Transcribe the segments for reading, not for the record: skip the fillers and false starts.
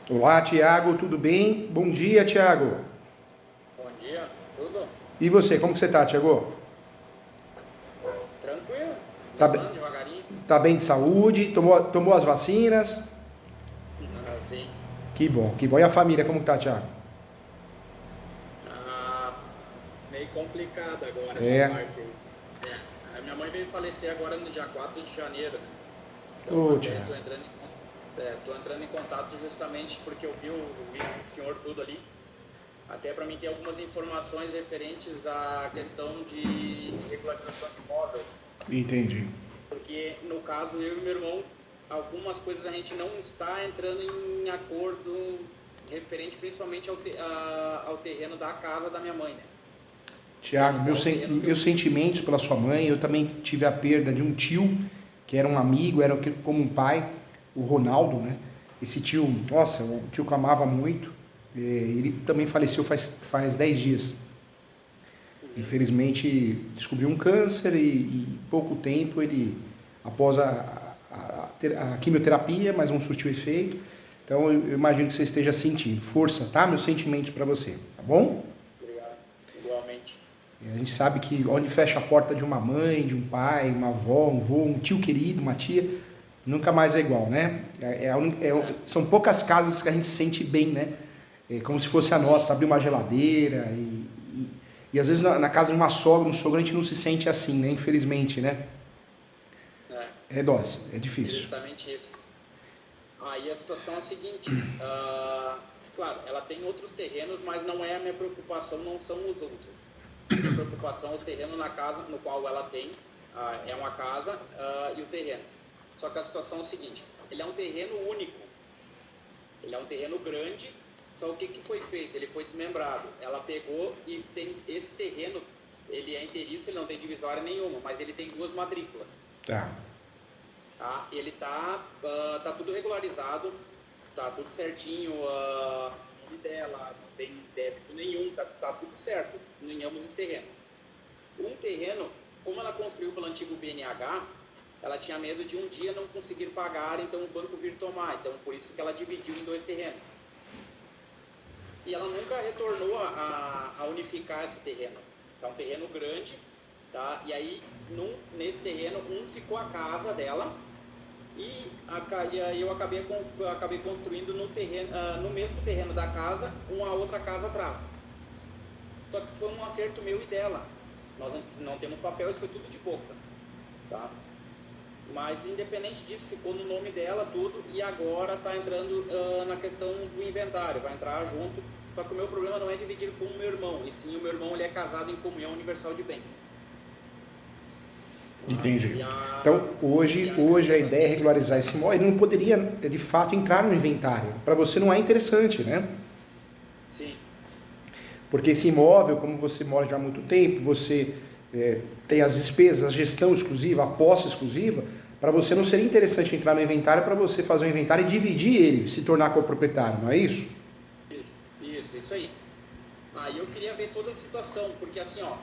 Olá, Tiago, tudo bem? Bom dia, Tiago. Bom dia, tudo? E você, como que você tá, Tiago? Tranquilo? Tá, be- Levando devagarinho? tá bem de saúde? Tomou as vacinas? Sim. Que bom, que bom. E a família, como que tá, Tiago? Ah, meio complicado agora essa É. parte aí. A minha mãe veio falecer agora no dia 4 de janeiro, né? Então Ô, até Tiago. tô entrando em contato justamente porque eu vi o senhor tudo ali, até para mim ter algumas informações referentes à questão de regularização de imóvel. Entendi. Porque, no caso, eu e meu irmão, algumas coisas a gente não está entrando em acordo referente principalmente ao terreno da casa da minha mãe, né? Tiago, É o terreno que eu... meus sentimentos pela sua mãe. Eu também tive a perda de um tio, que era um amigo, como um pai, o Ronaldo, né? Esse tio, nossa, um tio que eu amava muito. Ele também faleceu faz 10 dias. Uhum. Infelizmente, descobriu um câncer e em pouco tempo ele, após a quimioterapia, mas não surtiu efeito. Então eu imagino que você esteja sentindo. Força, tá? Meus sentimentos para você, tá bom? Obrigado. Igualmente. A gente sabe que onde fecha a porta de uma mãe, de um pai, uma avó, um avô, um tio querido, uma tia, nunca mais é igual, né? É, São poucas casas que a gente se sente bem, né? É como se fosse a sim. nossa, abrir uma geladeira e às vezes na casa de uma sogra, um sogro, a gente não se sente assim, né? Infelizmente, né? É, É dose, é difícil. justamente isso. Aí a situação é a seguinte, claro, ela tem outros terrenos, mas não é a minha preocupação, não são os outros. A minha preocupação é o terreno na casa no qual ela tem, é uma casa e o terreno. Só que a situação é a seguinte, ele é um terreno único, ele é um terreno grande, só o que foi feito? Ele foi desmembrado. Ela pegou e tem esse terreno, ele é inteiriço, ele não tem divisória nenhuma, mas ele tem duas matrículas. Tá. Tá? Ele tá tudo regularizado, tá tudo certinho, o nome dela, não tem débito nenhum, tá tudo certo em ambos os terrenos. Um terreno, como ela construiu pelo antigo BNH, ela tinha medo de um dia não conseguir pagar, então o banco vir tomar, então por isso que ela dividiu em dois terrenos. E ela nunca retornou a unificar esse terreno. Esse é um terreno grande, tá? E aí nesse terreno, ficou a casa dela, e aí eu acabei construindo no terreno, no mesmo terreno da casa, uma outra casa atrás. Só que isso foi um acerto meu e dela. Nós não temos papel, isso foi tudo de boca, tá? Mas independente disso, ficou no nome dela tudo, e agora está entrando na questão do inventário, vai entrar junto. Só que o meu problema não é dividir com o meu irmão, e sim o meu irmão, ele é casado em comunhão universal de bens. Entendi. E a, Então, e hoje a ideia é regularizar esse imóvel. Ele não poderia, de fato, entrar no inventário. Para você não é interessante, né? sim, Porque esse imóvel, como você mora já há muito tempo, você tem as despesas, a gestão exclusiva, a posse exclusiva, para você não seria interessante entrar no inventário para você fazer o inventário e dividir ele, se tornar coproprietário, não é isso? isso aí. Aí eu queria ver toda a situação, porque assim, ó,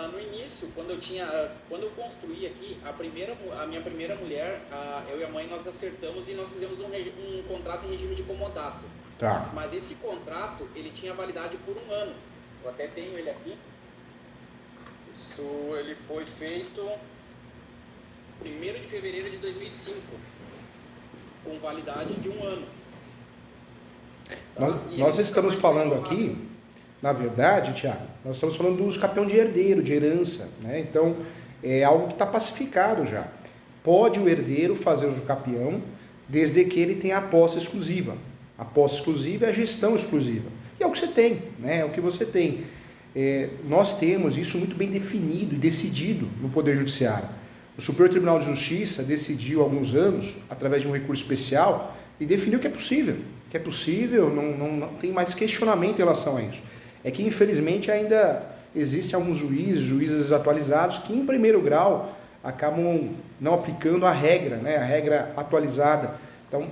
no início, quando eu construí aqui, a minha primeira mulher, eu e a mãe, nós acertamos e nós fizemos um contrato em regime de comodato. Tá. Mas esse contrato, ele tinha validade por um ano. Eu até tenho ele aqui. Isso, ele foi feito 1º de fevereiro de 2005, com validade de um ano. Nós, Tá? E ele nós nunca estamos mais foi falando renovado. aqui, na verdade, Tiago, nós estamos falando do uso capião de herdeiro, de herança, né? Então, é algo que está pacificado já. Pode o herdeiro fazer uso capião, desde que ele tenha a posse exclusiva. A posse exclusiva é a gestão exclusiva. E é o que você tem, né? É o que você tem. Nós temos isso muito bem definido e decidido no Poder Judiciário. O Superior Tribunal de Justiça decidiu há alguns anos, através de um recurso especial, e definiu que é possível. Que é possível, não tem mais questionamento em relação a isso. É que, infelizmente, ainda existem alguns juízes atualizados, que, em primeiro grau, acabam não aplicando a regra, né? A regra atualizada. Então,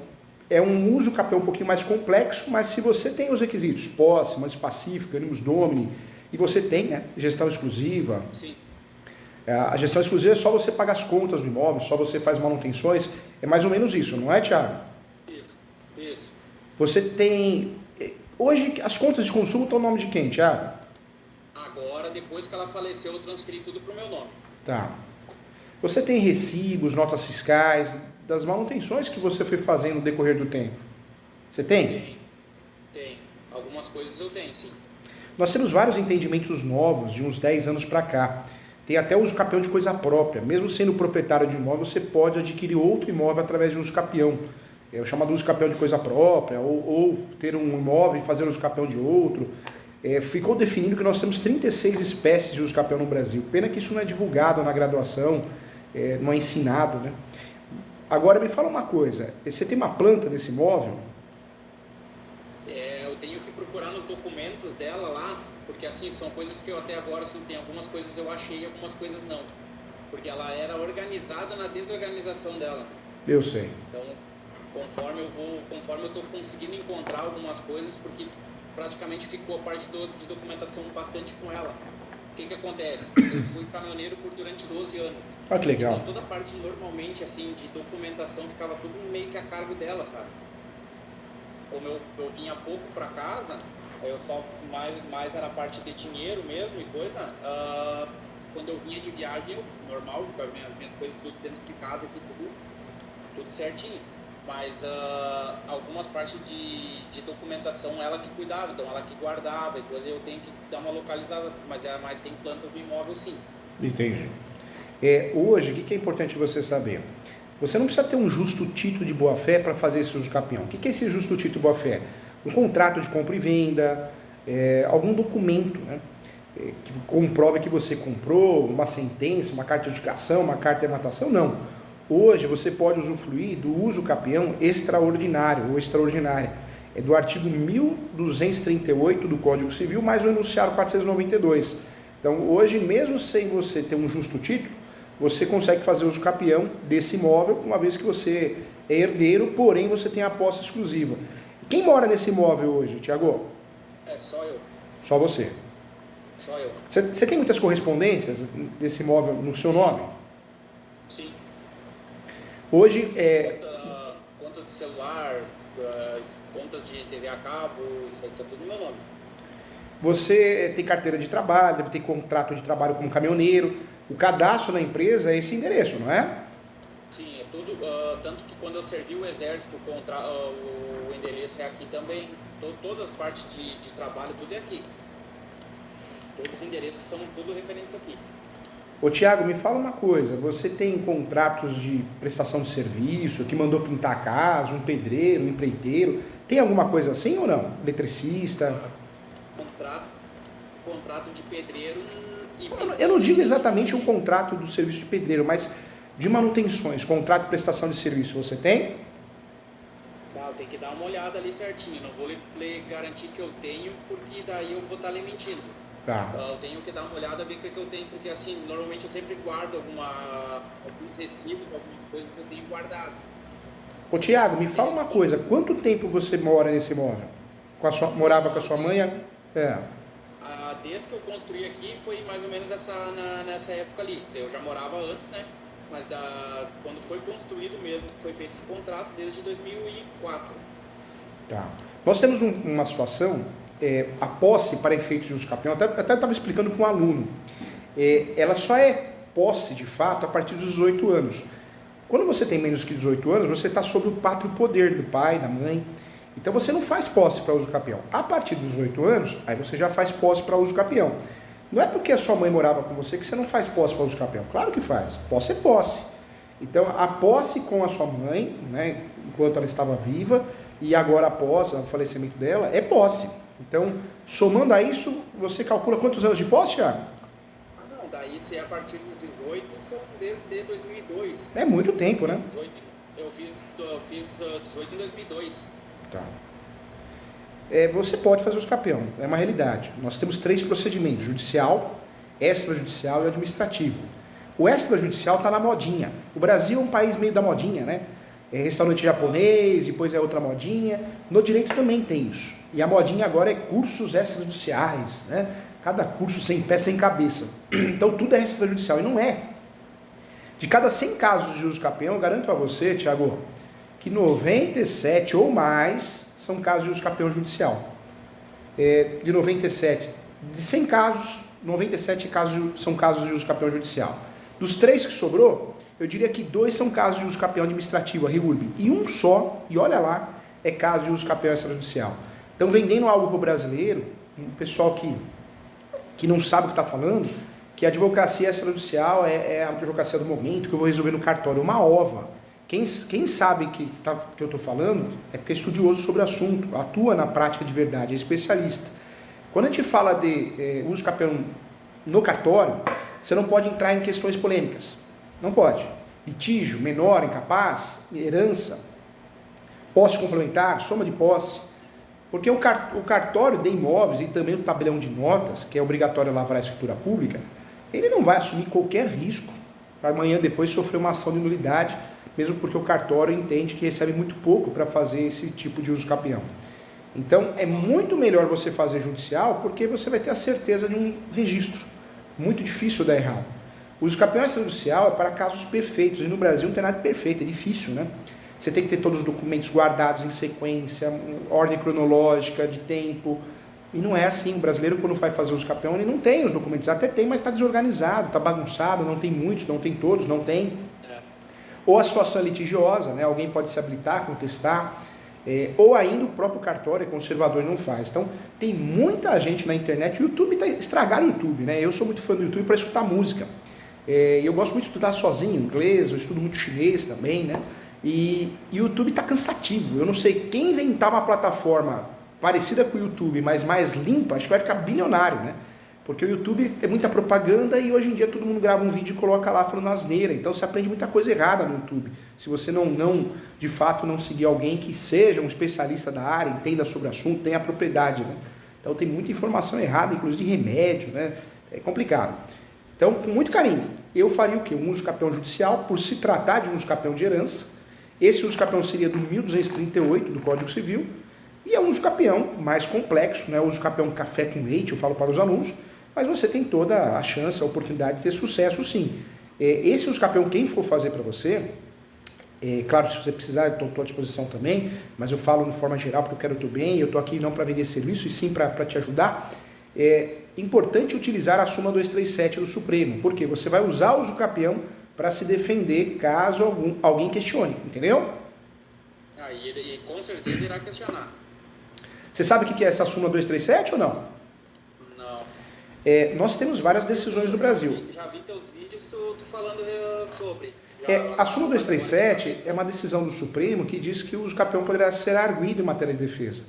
é um uso capião um pouquinho mais complexo, mas se você tem os requisitos, posse, mais pacífica, animus domini, e você tem, né, gestão exclusiva. Sim. A gestão exclusiva é só você pagar as contas do imóvel, só você faz manutenções, é mais ou menos isso, não é, Thiago? Isso, isso. Você tem... Hoje as contas de consumo estão no nome de quem, Thiago? Agora, depois que ela faleceu, eu transferi tudo pro meu nome. Tá. Você tem recibos, notas fiscais, das manutenções que você foi fazendo no decorrer do tempo? Você tem? Tem. Algumas coisas eu tenho, sim. Nós temos vários entendimentos novos, de uns 10 anos para cá. Tem até uso capião de coisa própria. Mesmo sendo proprietário de imóvel, você pode adquirir outro imóvel através de uso capião. É o chamado uso capião de coisa própria, ou ter um imóvel e fazer uso capião de outro. Ficou definido que nós temos 36 espécies de uso capião no Brasil. Pena que isso não é divulgado na graduação, não é ensinado, né? Agora me fala uma coisa, você tem uma planta desse imóvel? Eu tenho que procurar nos documentos dela lá, porque assim, são coisas que eu até agora, assim, tem algumas coisas eu achei e algumas coisas não. Porque ela era organizada na desorganização dela. Eu sei. Então, conforme eu estou conseguindo encontrar algumas coisas, porque praticamente ficou a parte de documentação bastante com ela. O que acontece? Eu fui caminhoneiro durante 12 anos. Ah, que legal. Então toda a parte normalmente assim de documentação ficava tudo meio que a cargo dela, sabe? Como eu vinha pouco para casa, eu só mais era a parte de dinheiro mesmo e coisa. Quando eu vinha de viagem, normal, com as minhas coisas tudo dentro de casa aqui, tudo certinho. Mas algumas partes de documentação ela que cuidava, então ela que guardava, e depois eu tenho que dar uma localizada, mas tem plantas no imóvel sim. Entendi. Hoje, o que é importante você saber? Você não precisa ter um justo título de boa-fé para fazer esse uso capião. O que é esse justo título de boa-fé? Um contrato de compra e venda, algum documento, né, que comprove que você comprou, uma sentença, uma carta de indicação, uma carta de anotação, não. Hoje você pode usufruir do uso capião extraordinário ou extraordinária. É do artigo 1238 do Código Civil, mais o enunciado 492. Então hoje, mesmo sem você ter um justo título, você consegue fazer uso capião desse imóvel, uma vez que você é herdeiro, porém você tem a posse exclusiva. Quem mora nesse imóvel hoje, Thiago? Só eu. Só você? Só eu. Você tem muitas correspondências desse imóvel no seu nome? Sim. Hoje contas de celular, contas de TV a cabo, isso aí tá tudo no meu nome. Você tem carteira de trabalho, deve ter contrato de trabalho como caminhoneiro. O cadastro da empresa é esse endereço, não é? Sim, é tudo. Tanto que quando eu servi o exército, o endereço é aqui também. Todas as partes de trabalho, tudo é aqui. Todos os endereços são tudo referentes aqui. Ô Thiago, me fala uma coisa, você tem contratos de prestação de serviço, que mandou pintar a casa, um pedreiro, um empreiteiro, tem alguma coisa assim ou não? Eletricista? Contrato de pedreiro e... Eu não digo exatamente um contrato do serviço de pedreiro, mas de manutenções, contrato de prestação de serviço, você tem? Eu tenho que dar uma olhada ali certinho, não vou lhe garantir que eu tenho, porque daí eu vou estar lhe mentindo. Tá. Eu tenho que dar uma olhada, ver o que eu tenho, porque assim, normalmente eu sempre guardo alguns recibos, algumas coisas que eu tenho guardado. Ô Thiago, me fala uma coisa, quanto tempo você mora nesse imóvel? Morava com a sua mãe? Desde que eu construí aqui foi mais ou menos nessa época ali. Eu já morava antes, né? Mas quando foi construído mesmo, foi feito esse contrato desde 2004. Tá. Nós temos uma situação, a posse para efeitos de uso capião, até estava explicando para um aluno, ela só é posse de fato a partir dos 18 anos. Quando você tem menos que 18 anos, você está sob o pátrio poder do pai, da mãe. Então você não faz posse para uso capião. A partir dos 18 anos, aí você já faz posse para uso capião. Não é porque a sua mãe morava com você que você não faz posse para uso capião. Claro que faz. Posse é posse. Então a posse com a sua mãe, né, enquanto ela estava viva, e agora após o falecimento dela, é posse. Então, somando a isso, você calcula quantos anos de posse, Thiago? Não, daí se é a partir dos 18, são desde 2002. É muito tempo, né? Eu fiz 18 em 2002. Tá. Você pode fazer uso capião, é uma realidade. Nós temos 3 procedimentos: judicial, extrajudicial e administrativo. O extrajudicial está na modinha. O Brasil é um país meio da modinha, né? Restaurante japonês, depois é outra modinha. No direito também tem isso. E a modinha agora é cursos extrajudiciais, né? Cada curso sem pé, sem cabeça. Então tudo é extrajudicial, e não é. De cada 100 casos de uso capião, eu garanto a você, Thiago, que 97 ou mais são casos de uso campeão judicial. De 97, de 100 casos, 97 casos são casos de uso campeão judicial. Dos 3 que sobrou, eu diria que 2 são casos de uso campeão administrativo, a RIURB, e um só, e olha lá, é caso de uso campeão extrajudicial. Então, vendendo algo para o brasileiro, um pessoal que não sabe o que está falando, que a advocacia extrajudicial é a advocacia do momento, que eu vou resolver no cartório, uma ova. Quem sabe que eu estou falando é porque é estudioso sobre o assunto, atua na prática de verdade, é especialista. Quando a gente fala de uso campeão no cartório, você não pode entrar em questões polêmicas. Não pode. Litígio, menor, incapaz, herança, posse complementar, soma de posse. Porque o cartório de imóveis e também o tabelião de notas, que é obrigatório lavrar a escritura pública, ele não vai assumir qualquer risco para amanhã depois sofrer uma ação de nulidade, mesmo porque o cartório entende que recebe muito pouco para fazer esse tipo de uso campeão. Então é muito melhor você fazer judicial porque você vai ter a certeza de um registro. Muito difícil dar errado. O uso campeão extrajudicial é para casos perfeitos, e no Brasil não tem nada de perfeito, é difícil, né? Você tem que ter todos os documentos guardados em sequência, ordem cronológica, de tempo. E não é assim. O brasileiro, quando vai fazer uso campeão, ele não tem os documentos. Até tem, mas está desorganizado, está bagunçado, não tem muitos, não tem todos, não tem. Ou a situação é litigiosa, né? Alguém pode se habilitar, contestar. Ou ainda o próprio cartório é conservador e não faz. Então, tem muita gente na internet. O YouTube estragaram o YouTube, né? Eu sou muito fã do YouTube para escutar música. Eu gosto muito de estudar sozinho inglês, eu estudo muito chinês também, né? E o YouTube está cansativo. Eu não sei, quem inventar uma plataforma parecida com o YouTube, mas mais limpa, acho que vai ficar bilionário, né? Porque o YouTube tem muita propaganda e hoje em dia todo mundo grava um vídeo e coloca lá falando asneira. Então você aprende muita coisa errada no YouTube. Se você de fato não seguir alguém que seja um especialista da área, entenda sobre o assunto, tenha propriedade, né? Então tem muita informação errada, inclusive de remédio, né? É complicado. Então, com muito carinho, eu faria o quê? Um uso campeão judicial, por se tratar de um uso campeão de herança. Esse uso campeão seria do 1238 do Código Civil, e é um uso campeão mais complexo, né? O uso campeão café com leite, eu falo para os alunos, mas você tem toda a chance, a oportunidade de ter sucesso sim. Esse uso campeão, quem for fazer para você, claro, se você precisar, eu estou à disposição também, mas eu falo de forma geral porque eu quero o teu bem, eu estou aqui não para vender serviço, e sim para te ajudar. É importante utilizar a súmula 237 do Supremo, porque você vai usar o uso campeão para se defender caso alguém questione, entendeu? E com certeza irá questionar. Você sabe o que é essa súmula 237 ou não? Não. Nós temos várias decisões no Brasil. Já vi teus vídeos, tu falando sobre. A súmula 237 é uma decisão do Supremo que diz que o uso campeão poderá ser arguido em matéria de defesa.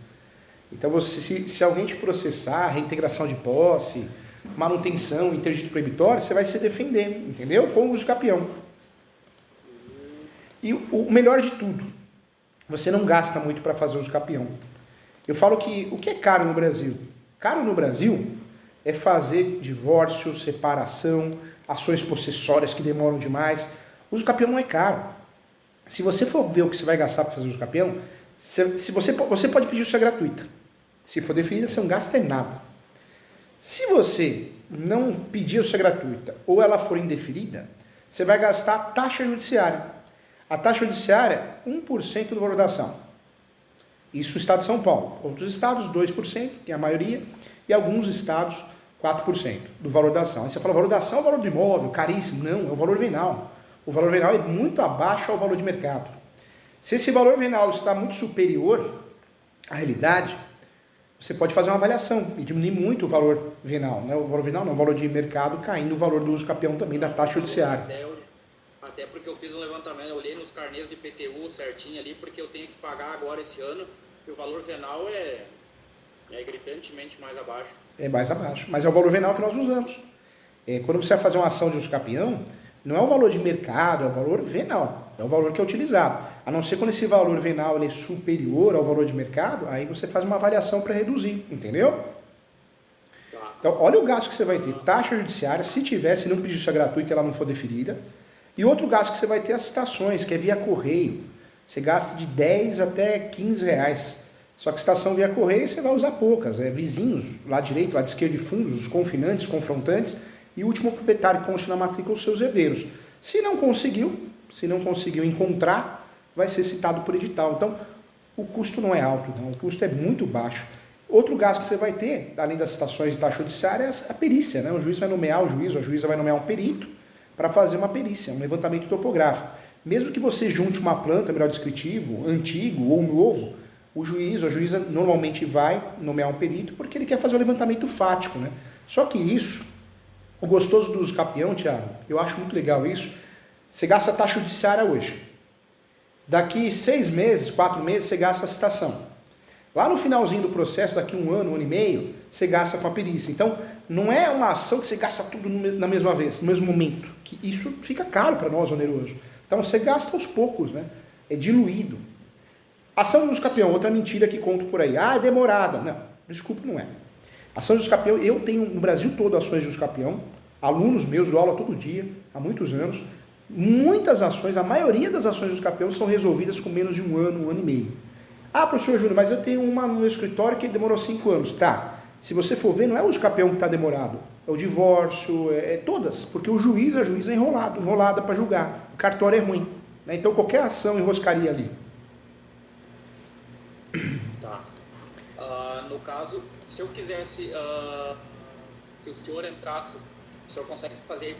Então, se alguém te processar, reintegração de posse, manutenção, interdito proibitório, você vai se defender, entendeu? Com o uso campeão. E o melhor de tudo, você não gasta muito para fazer uso campeão. Eu falo que o que é caro no Brasil? Caro no Brasil é fazer divórcio, separação, ações possessórias que demoram demais. O uso campeão não é caro. Se você for ver o que você vai gastar para fazer uso campeão, você pode pedir isso gratuita. Se for definida, você não gasta nada. Se você não pedir isso gratuita ou ela for indeferida, você vai gastar a taxa judiciária. A taxa judiciária é 1% do valor da ação. Isso no estado de São Paulo. Outros estados, 2%, que é a maioria, e alguns estados, 4% do valor da ação. Aí você fala, o valor da ação é o valor do imóvel, caríssimo. Não, é o valor venal. O valor venal é muito abaixo ao valor de mercado. Se esse valor venal está muito superior à realidade, você pode fazer uma avaliação e diminuir muito o valor venal. Né? O valor venal não, o valor de mercado caindo o valor do uso campeão também da taxa judiciária. Até porque eu fiz um levantamento, eu olhei nos carnês de IPTU certinho ali, porque eu tenho que pagar agora esse ano, e o valor venal é gritantemente mais abaixo. É mais abaixo, mas é o valor venal que nós usamos. Quando você vai fazer uma ação de uso campeão, não é o valor de mercado, é o valor venal, é o valor que é utilizado. A não ser quando esse valor venal ele é superior ao valor de mercado, aí você faz uma avaliação para reduzir, entendeu? Então, olha o gasto que você vai ter. Taxa judiciária, se tiver, se não pedir isso gratuita e ela não for deferida. E outro gasto que você vai ter é as citações, que é via correio. Você gasta de 10 até 15 reais. Só que citação via correio você vai usar poucas. Vizinhos, lado direito, lado esquerdo de fundos, os confinantes, confrontantes, e o último proprietário que consta na matrícula os seus herdeiros. Se não conseguiu encontrar, vai ser citado por edital. Então, o custo não é alto, não. O custo é muito baixo. Outro gasto que você vai ter, além das citações de taxa judiciária, é a perícia, né? O juiz vai nomear o juiz, ou a juíza vai nomear um perito para fazer uma perícia, um levantamento topográfico. Mesmo que você junte uma planta, melhor descritivo, antigo ou novo, o juiz ou a juíza normalmente vai nomear um perito porque ele quer fazer o levantamento fático, né? Só que isso, o gostoso do uso capião, Thiago, eu acho muito legal isso, você gasta a taxa judiciária hoje. Daqui 6 meses, 4 meses, você gasta a citação. Lá no finalzinho do processo, daqui 1 ano, 1 ano e meio, você gasta com a perícia. Então, não é uma ação que você gasta tudo na mesma vez, no mesmo momento. Que isso fica caro para nós, oneroso. Então, você gasta aos poucos, né? É diluído. Ação de uso capião, outra mentira que conto por aí. Ah, é demorada. Não, desculpe, não é. Ação de uso capião, eu tenho no Brasil todo ações de uso capião. Alunos meus, dou aula todo dia, há muitos anos. Muitas ações, a maioria das ações de uso capião são resolvidas com menos de 1 ano, 1 ano e meio. Ah, professor Júnior, mas eu tenho uma no meu escritório que demorou 5 anos. Tá, se você for ver, não é o uso capião que está demorado. É o divórcio, é todas. Porque o juiz, a juíza é enrolada para julgar. O cartório é ruim. Né? Então qualquer ação enroscaria ali. Tá. No caso, se eu quisesse que o senhor entrasse, o senhor consegue fazer